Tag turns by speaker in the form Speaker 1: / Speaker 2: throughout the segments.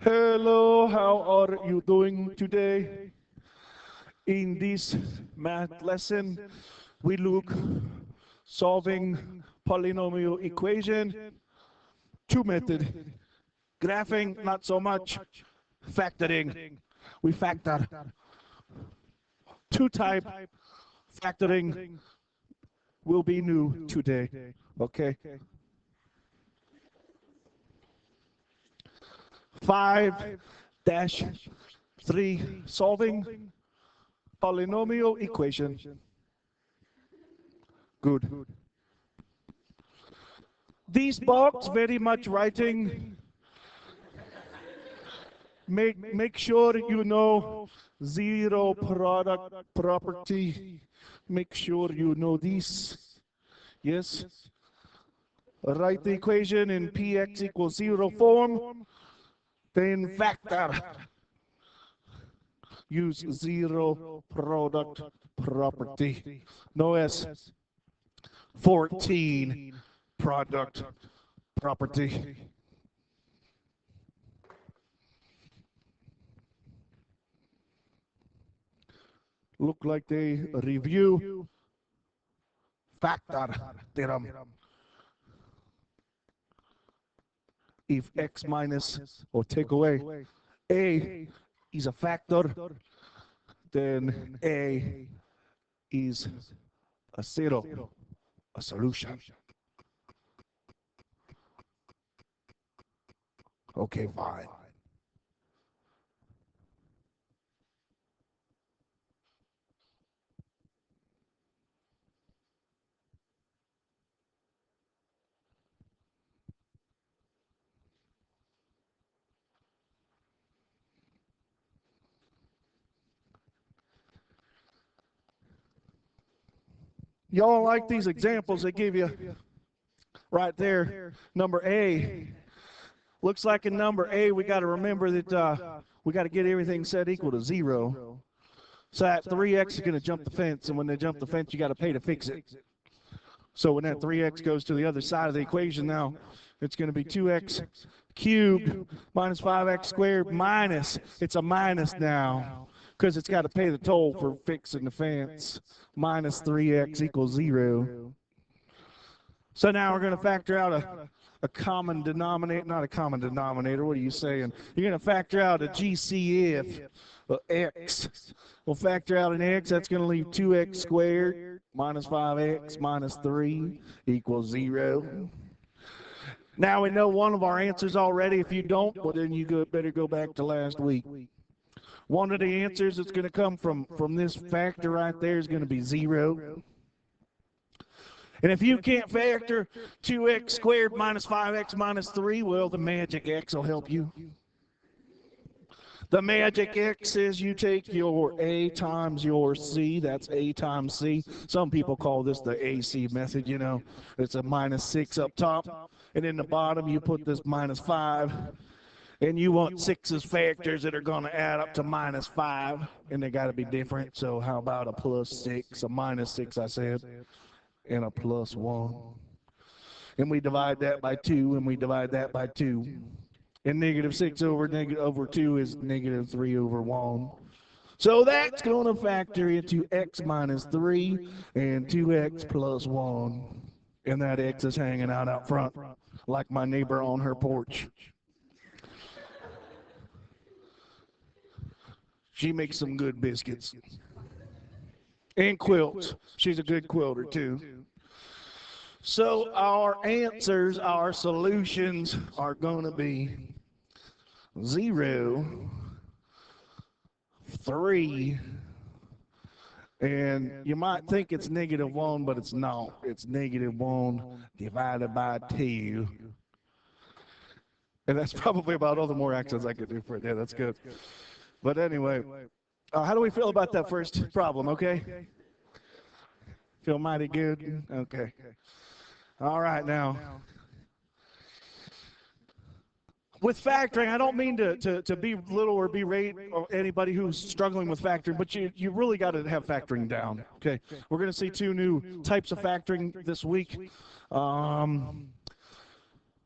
Speaker 1: Hello, how are you doing today? In this math lesson, we look solving polynomial equation, two method, graphing not so much, factoring. We factor two type factoring will be new today. Okay. 5-3 solving polynomial equation. Good. These box very much writing. Make sure you know zero product property. Make sure you know this. Yes. Write the equation in px equals 0 form. Then factor. Use zero product property. No S. 14 product property. Look like they review factor theorem. If x minus or take away a is a factor, then a is a zero, a solution. Okay, fine. Y'all like these examples they give you right there? Number A. Looks like in number A, we got to remember that we got to get everything set equal to 0. So that 3x is going to jump the fence, and when they jump the fence, you got to pay to fix it. So when that 3x goes to the other side of the equation now, it's going to be 2x cubed minus 5x squared minus, it's a minus now, because it's got to pay the toll for fixing the fence. Minus 3x equals 0. So now we're going to factor out a common denominator, not a common denominator, what are you saying? You're going to factor out a GCF of x. We'll factor out an x, that's going to leave 2x squared minus 5x minus 3 equals 0. Now we know one of our answers already. If you don't, well then you better go back to last week. One of the answers that's going to come from this factor right there is going to be 0. And if you can't factor 2x squared minus 5x minus 3, well, the magic x will help you. The magic x is you take your a times your c, that's a times c. Some people call this the AC method, you know. It's a minus 6 up top, and in the bottom you put this minus 5. And you want 6's factors that are going to add up to minus 5, and they got to be different. So how about a plus 6, a minus 6, I said, and a plus 1. And we divide that by 2, and we divide that by 2. And negative 6 over 2 is negative 3 over 1. So that's going to factor into x minus 3 and 2x plus 1. And that x is hanging out front, like my neighbor on her porch. She makes some good biscuits. And quilts. She's a good quilter, too. So our answers, our solutions are going to be 0, 3, and you might think it's negative 1, but it's not. It's negative 1 divided by 2. And that's probably about all the more actions I could do for it. Yeah, that's good. But anyway, how do we feel about that first problem, okay? Feel mighty good? Okay. All right, now. With factoring, I don't mean to belittle or berate anybody who's struggling with factoring, but you really got to have factoring down, okay? We're going to see 2 new types of factoring this week.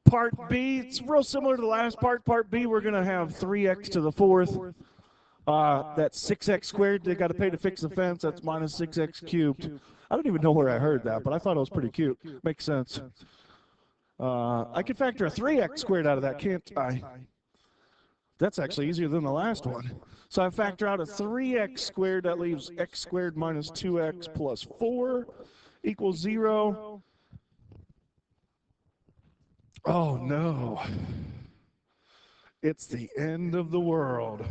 Speaker 1: Part B, it's real similar to the last part. Part B, we're going to have 3x to the fourth. That's 6x squared. They got to pay to fix the fence. That's minus 6x cubed. I don't even know where I heard that, but I thought it was pretty cute. Makes sense. I could factor a 3x squared out of that, can't I? That's actually easier than the last one. So I factor out a 3x squared. That leaves x squared minus 2x plus 4 equals 0. Oh, no. It's the end of the world.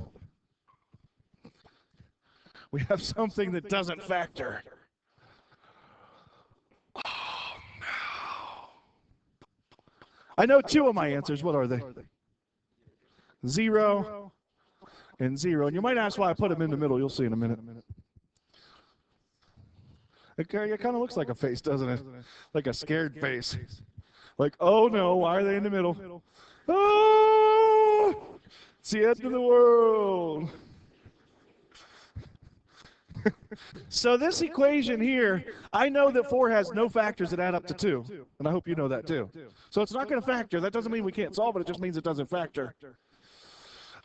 Speaker 1: We have something that doesn't factor. Oh, no. I know two of my answers. What are they? 0 and 0. And you might ask why I put them in the middle. You'll see in a minute. It kind of looks like a face, doesn't it? Like a scared face. Like, oh no, why are they in the middle? Oh, it's the end of the world. So this equation here, I know that 4 has no factors that add up to 2. And I hope you know that too. So it's not going to factor. That doesn't mean we can't solve it. It just means it doesn't factor.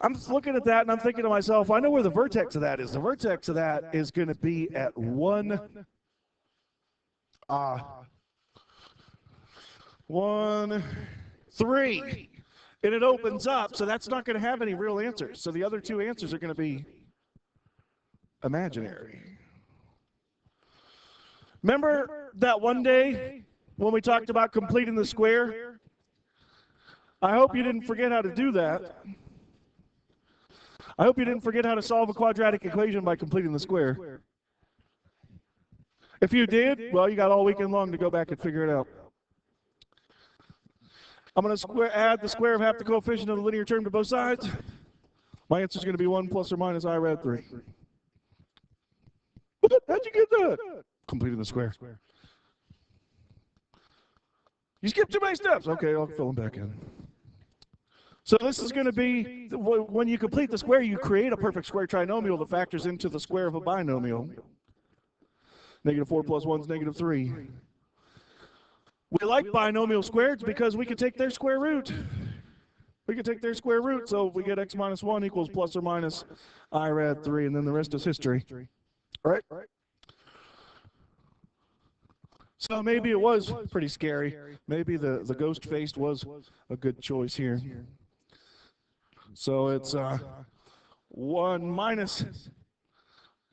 Speaker 1: I'm looking at that and I'm thinking to myself, I know where the vertex of that is. The vertex of that is going to be at 1, 3. And it opens up, so that's not going to have any real answers. So the other two answers are going to be imaginary. Remember that one day when we talked about completing the square? I hope you didn't forget how to do that. I hope you didn't forget how to solve a quadratic equation by completing the square. If you did, well, you got all weekend long to go back and figure it out. I'm going to add the square of half the coefficient of the linear term to both sides. My answer is going to be 1 plus or minus I rad 3. How'd you get that? Completing the square. You skipped too many steps. Okay, I'll fill them back in. So this is going to be, when you complete the square, you create a perfect square trinomial that factors into the square of a binomial. Negative 4 plus 1 is negative 3. We like binomial squareds because we can take their square root. We can take their square root, so we get x minus 1 equals plus or minus I rad 3, and then the rest is history. All right? So maybe it was pretty scary. Maybe the ghost faced was a good choice here. So it's 1 minus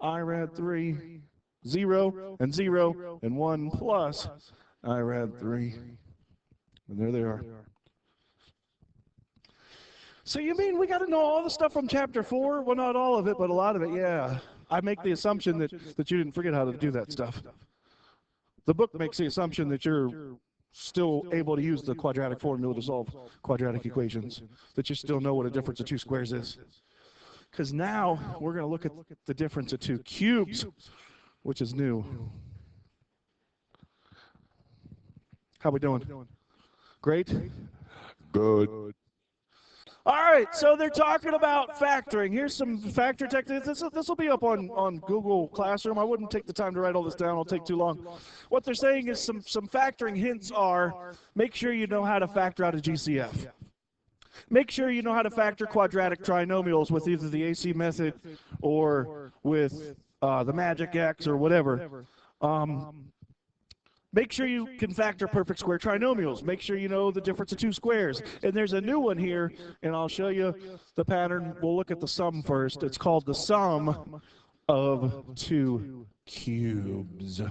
Speaker 1: I rad 3, 0, and 0, and 1 plus I rad 3. And there they are. So you mean we got to know all the stuff from chapter 4? Well, not all of it, but a lot of it, yeah. I make the assumption that you didn't forget how to do that stuff. The book makes the assumption that you're still able to use the quadratic formula to solve quadratic equations, that you still know what a difference of 2 squares is. Because now we're going to look at the difference of 2 cubes, which is new. How we doing? Great? Good. All right, so they're talking about factoring. Here's some factor techniques. This will be up on Google Classroom. I wouldn't take the time to write all this down. It'll take too long. What they're saying is some factoring hints are, make sure you know how to factor out a GCF. Make sure you know how to factor quadratic trinomials with either the AC method or with the magic X or whatever. Make sure you can factor perfect square trinomials. Make sure you know the difference of 2 squares. And there's a new one here, and I'll show you the pattern. We'll look at the sum first. It's called the sum of 2 cubes.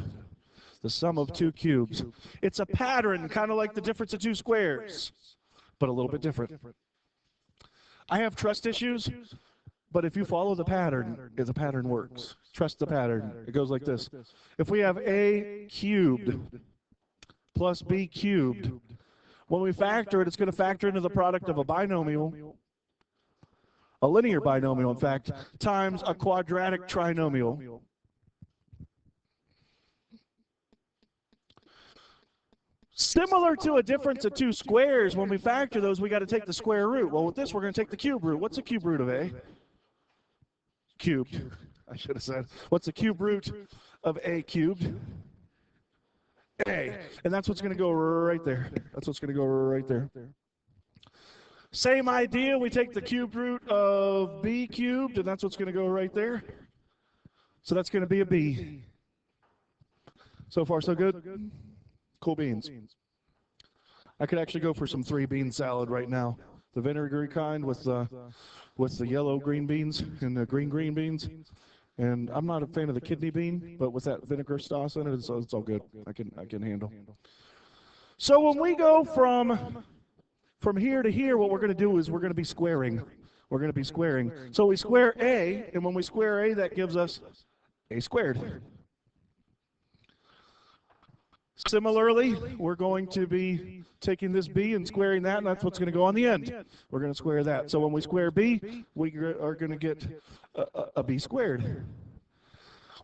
Speaker 1: The sum of 2 cubes. It's a pattern, kind of like the difference of 2 squares, but a little bit different. I have trust issues, but if you follow the pattern works. Trust the pattern. It goes like this. If we have a cubed plus b cubed, when we factor it, it's going to factor into the product of a binomial, a linear binomial, in fact, times a quadratic trinomial. Similar to a difference of 2 squares, when we factor those, we got to take the square root. Well, with this, we're going to take the cube root. What's the cube root of a? Cubed. I should have said. What's the cube root of a cubed? A. And that's what's going to go right there. That's what's going to go right there. Same idea, we take the cubed root of b cubed, and that's what's going to go right there. So that's going to be a b. So far, so good? Cool beans. I could actually go for some 3-bean salad right now. The vinegary kind with the yellow green beans and the green beans. And I'm not a fan of the kidney bean, but with that vinegar sauce in it, it's all good. I can handle. So when we go from here to here, what we're going to do is we're going to be squaring. We're going to be squaring. So we square a, and when we square a, that gives us a squared. Similarly, we're going to be taking this b and squaring that, and that's what's going to go on the end. We're going to square that. So when we square b, we are going to get a b squared.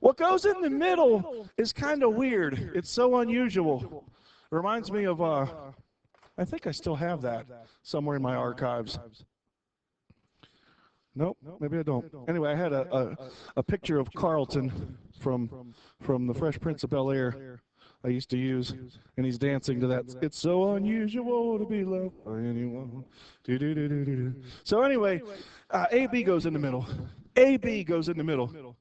Speaker 1: What goes in the middle is kind of weird. It's so unusual. It reminds me of, I think I still have that somewhere in my archives. Nope, maybe I don't. Anyway, I had a picture of Carlton from the Fresh Prince of Bel-Air I used to use, and he's dancing to that. It's so unusual to be loved by anyone. Do, do, do, do, do, do. So anyway, AB goes in the middle. AB goes in the middle.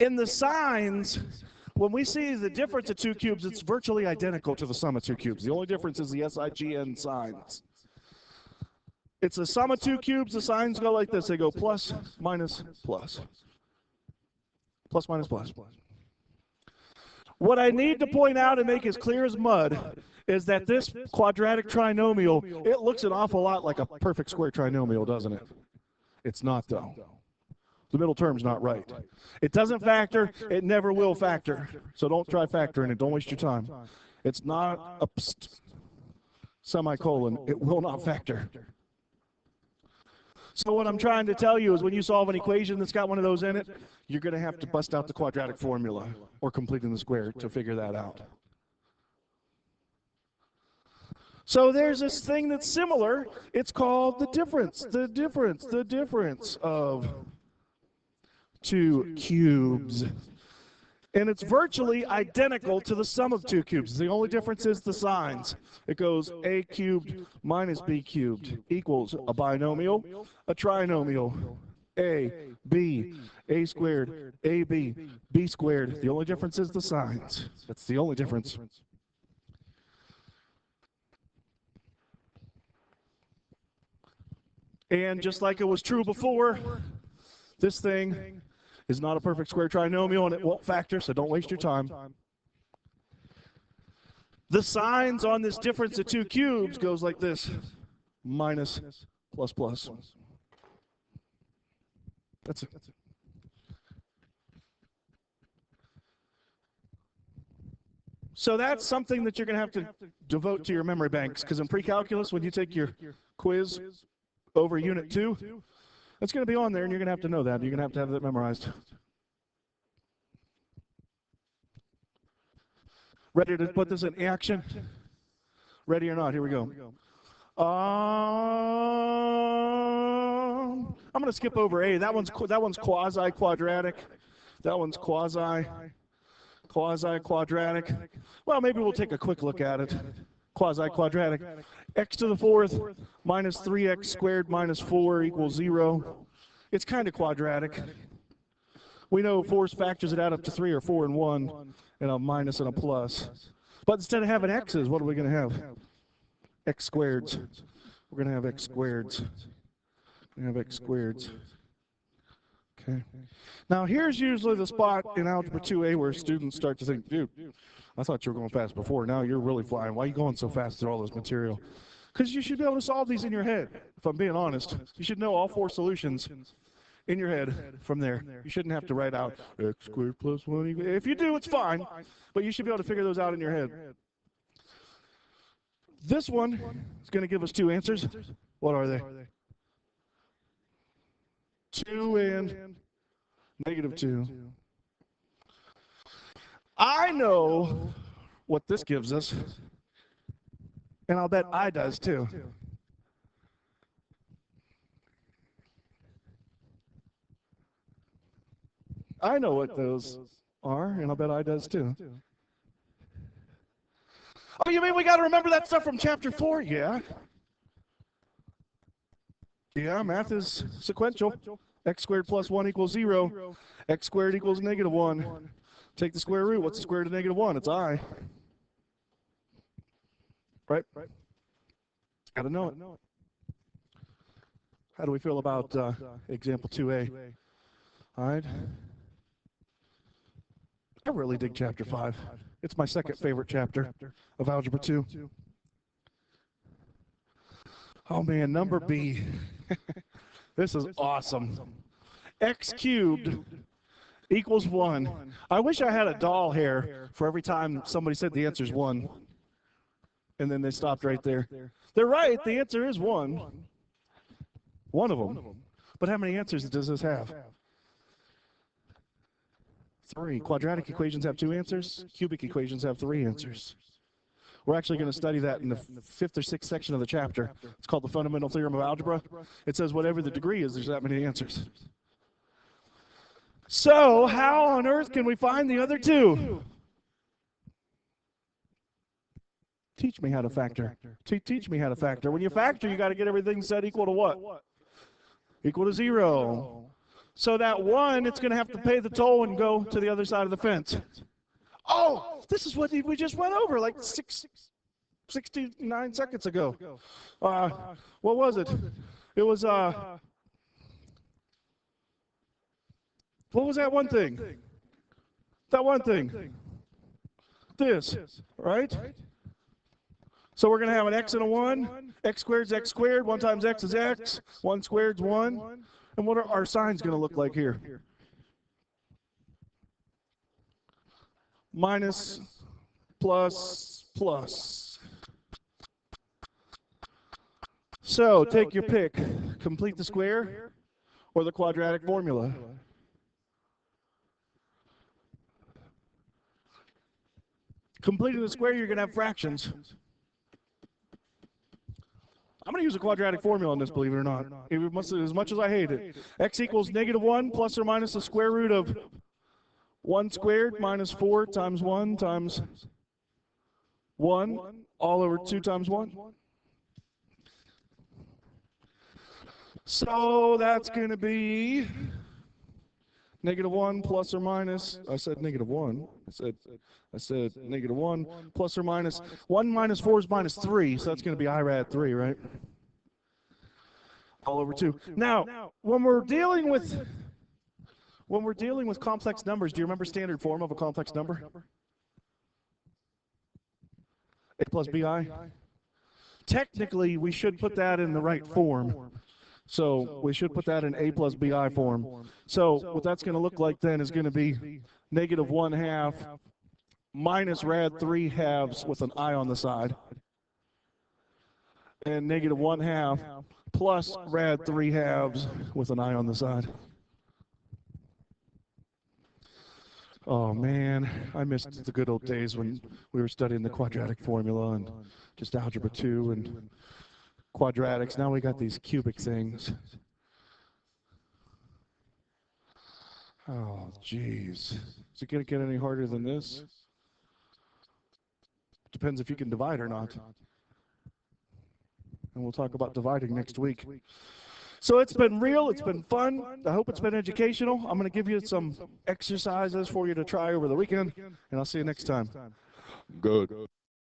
Speaker 1: In the signs, when we see the difference of two cubes, it's virtually identical to the sum of two cubes. The only difference is the SIGN signs. It's the sum of two cubes. The signs go like this. They go plus, minus, plus. Plus, minus, plus. What I need to point out and make as clear as mud is that this quadratic trinomial, it looks an awful lot like a perfect square trinomial, doesn't it? It's not, though. The middle term's not right. It doesn't factor. It never will factor. So don't try factoring it. Don't waste your time. It's not a semicolon. It will not factor. So what I'm trying to tell you is when you solve an equation that's got one of those in it, you're going to have to bust out the quadratic formula or completing the square to figure that out. So there's this thing that's similar. It's called the difference. The difference of two cubes. And it's virtually identical to the sum of two cubes. The only difference is the signs. It goes a cubed minus b cubed equals a binomial, a trinomial. A, B, A squared, AB, B squared. The only difference is the signs. That's the only difference. And just like it was true before, this thing is not a perfect square trinomial and it won't factor, so don't waste your time. The signs on this difference of two cubes goes like this: minus, plus, plus. That's it. So that's something that you're going to have to devote to your memory banks, because in pre-calculus, when you take your quiz over Unit 2, it's going to be on there, and you're going to have to know that. You're going to have that memorized. Ready to put this in action? Ready or not? Here we go. I'm going to skip over A. That one's quasi-quadratic. That one's quasi-quadratic. Well, maybe we'll take a quick look at it. Quasi-quadratic. X to the fourth minus 3x squared minus 4 equals 0. It's kind of quadratic. We know 4's factors that add up to 3 are 4 and 1, and a minus and a plus. But instead of having x's, what are we going to have? X squareds. We're going to have x squareds. We're going to have x squareds. Okay. Now, here's usually the spot in Algebra 2A where students start to think, dude, I thought you were going fast before. Now you're really flying. Why are you going so fast through all this material? Because you should be able to solve these in your head, if I'm being honest. You should know all 4 solutions in your head from there. You shouldn't have to write out x squared plus 1 equals. If you do, it's fine, but you should be able to figure those out in your head. This one is going to give us 2 answers. What are they? 2 and negative 2. I know what this gives us, and I'll bet I does too. I know what those R, and I'll bet I does too. Oh, you mean we got to remember that stuff from chapter 4? Yeah. Yeah, math is sequential. X squared plus 1 equals 0. X squared equals negative 1. Take the square root. What's the square root of negative 1? It's I. Right? Got to know it. How do we feel about example 2A? All right. I really dig chapter 5. It's my second favorite chapter of Algebra 2. Oh man, number B. This is awesome. X cubed equals 1. I wish I had a doll hair for every time somebody said the answer is 1. And then they stopped right there. They're right, the answer is 1. One of them. But how many answers does this have? 3. Quadratic equations have 2 answers. Cubic equations have 3 answers. We're actually going to study that in the 5th or 6th section of the chapter. It's called the fundamental theorem of algebra. It says whatever the degree is, there's that many answers. So how on earth can we find the other 2? Teach me how to factor. Teach me how to factor. When you factor, you got to get everything set equal to what? Equal to 0. So that 1, it's going to have to pay the toll and go to the other side of the fence. Oh, this is what we just went over like 69 seconds ago. What was it? It was, what was that one thing? That one thing. This, right? So we're going to have an x and a 1. X squared is x squared. 1 times x is x. 1 squared is 1. And what are our signs going to look like here? Minus, plus, plus. So take your pick. Complete the square or the quadratic formula. Completing the square, you're going to have fractions. I'm going to use a quadratic formula on this, believe it or not. As much as I hate it. X equals negative 1 plus or minus the square root of 1 squared minus 4 times 1 times 1 all over 2 times 1. So that's going to be negative 1 plus or minus, I said negative 1. I said negative 1 plus or minus. 1 minus 4 is minus 3, so that's going to be I rad 3, right? All over 2. Now, when we're dealing with complex numbers, do you remember standard form of a complex number? A plus bi? Technically, we should put that in the right form. So we should put that in a plus bi form. So what that's going to look like then is going to be negative 1/2 minus rad 3/2 with an I on the side. And negative 1/2 plus rad 3/2 with an I on the side. Oh man, I missed the good old days when we were studying the quadratic formula and just algebra 2 and quadratics. Now we got these cubic things. Oh, geez. Is it going to get any harder than this? Depends if you can divide or not. And we'll talk about dividing next week. So it's been real. It's been fun. I hope it's been educational. I'm going to give you some exercises for you to try over the weekend, and I'll see you next time. Good.